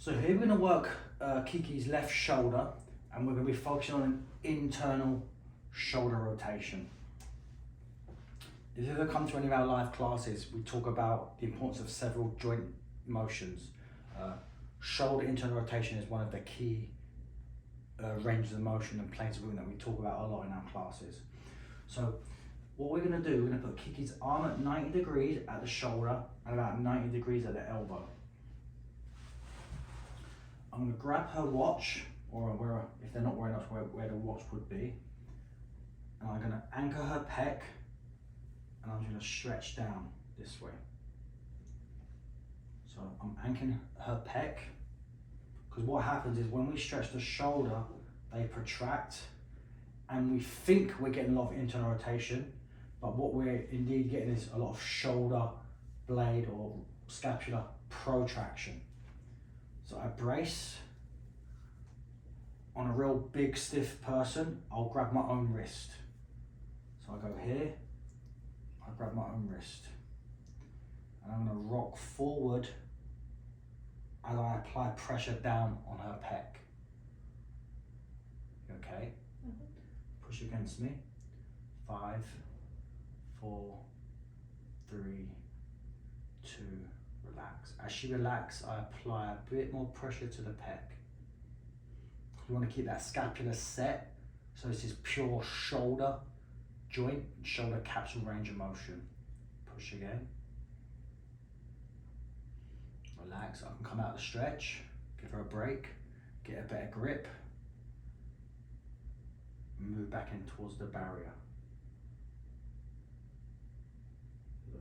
So here we're going to work Kiki's left shoulder, and we're going to be focusing on an internal shoulder rotation. If you ever come to any of our live classes, we talk about the importance of several joint motions. Shoulder internal rotation is one of the key ranges of motion and planes of movement that we talk about a lot in our classes. So what we're going to do, we're going to put Kiki's arm at 90 degrees at the shoulder and about 90 degrees at the elbow. I'm going to grab her watch, or where, if they're not wearing it, where the watch would be, and I'm going to anchor her pec, and I'm going to stretch down this way. So I'm anchoring her pec, because what happens is when we stretch the shoulder, they protract, and we think we're getting a lot of internal rotation, but what we're indeed getting is a lot of shoulder blade or scapular protraction. So I brace. On a real big stiff person, I'll grab my own wrist. So I go here, I grab my own wrist, and I'm going to rock forward as I apply pressure down on her pec. You okay? Mm-hmm. Push against me. 5, 4, 3, 2, relax. As she relaxes, I apply a bit more pressure to the pec. You want to keep that scapula set, so this is pure shoulder joint, shoulder capsule range of motion. Push again. Relax, I can come out of the stretch, give her a break, get a better grip, move back in towards the barrier.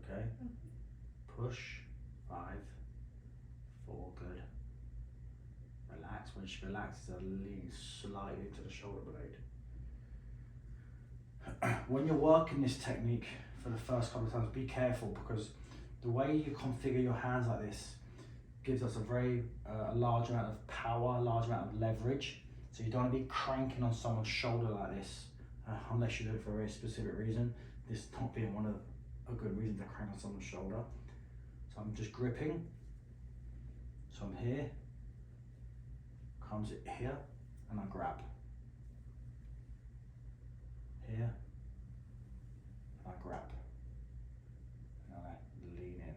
Okay? Push, 5, 4, good. Relax. When she relaxes, I lean slightly into the shoulder blade. When you're working this technique for the first couple of times, be careful, because the way you configure your hands like this gives us a very large amount of power, a large amount of leverage. So you don't want to be cranking on someone's shoulder like this, unless you do it for a very specific reason. This not being one of a good reason to crank on someone's shoulder. So I'm just gripping. So I'm here, comes here, and I grab. Here, and I grab. And I lean in.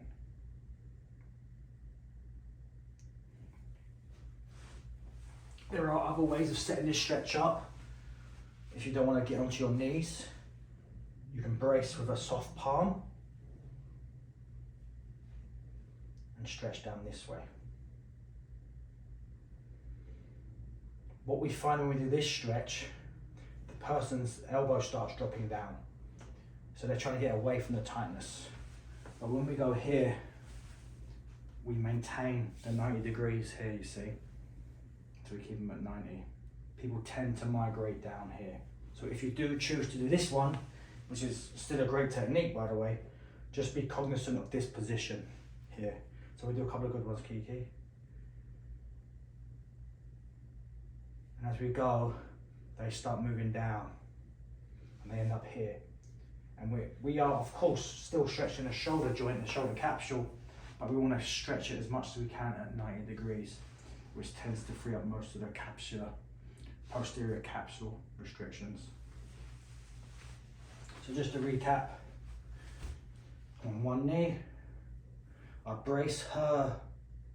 There are other ways of setting this stretch up. If you don't want to get onto your knees, you can brace with a soft palm and stretch down this way. What we find when we do this stretch, the person's elbow starts dropping down. So they're trying to get away from the tightness. But when we go here, we maintain the 90 degrees here, you see. So we keep them at 90. People tend to migrate down here. So if you do choose to do this one, which is still a great technique, by the way, just be cognizant of this position here. So we do a couple of good ones, Kiki. And as we go, they start moving down and they end up here. And we are, of course, still stretching the shoulder joint, the shoulder capsule, but we want to stretch it as much as we can at 90 degrees, which tends to free up most of the capsular, posterior capsule restrictions. So just to recap, on one knee, I brace her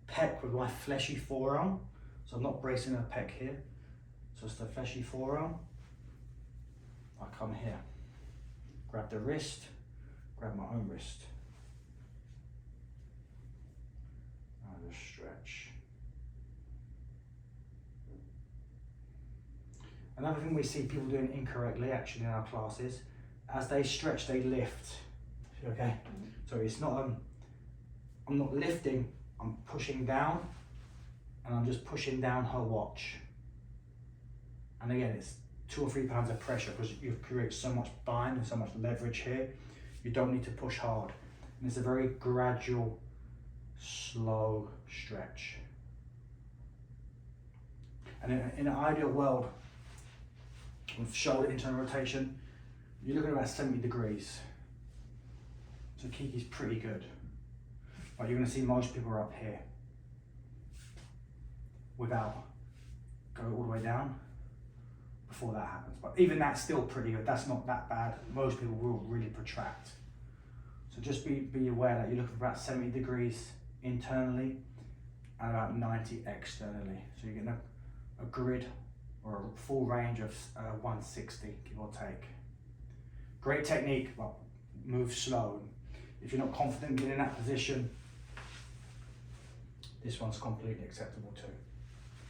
pec with my fleshy forearm. So I'm not bracing her pec here. So it's the fleshy forearm. I come here, grab the wrist, grab my own wrist. I just stretch. Another thing we see people doing incorrectly actually in our classes, as they stretch, they lift. Okay? So it's not, I'm not lifting, I'm pushing down, and I'm just pushing down her watch. And again, it's 2 or 3 pounds of pressure because you create so much bind and so much leverage here. You don't need to push hard. And it's a very gradual, slow stretch. And in an ideal world, with shoulder internal rotation, you're looking at about 70 degrees. So Kiki's pretty good. But you're going to see most people are up here. without going all the way down before that happens. But even that's still pretty good. That's not that bad. Most people will really protract. So just be aware that you're looking for about 70 degrees internally and about 90 externally. So you're getting a grid or a full range of 160, give or take. Great technique, but move slow. If you're not confident getting in that position, this one's completely acceptable too.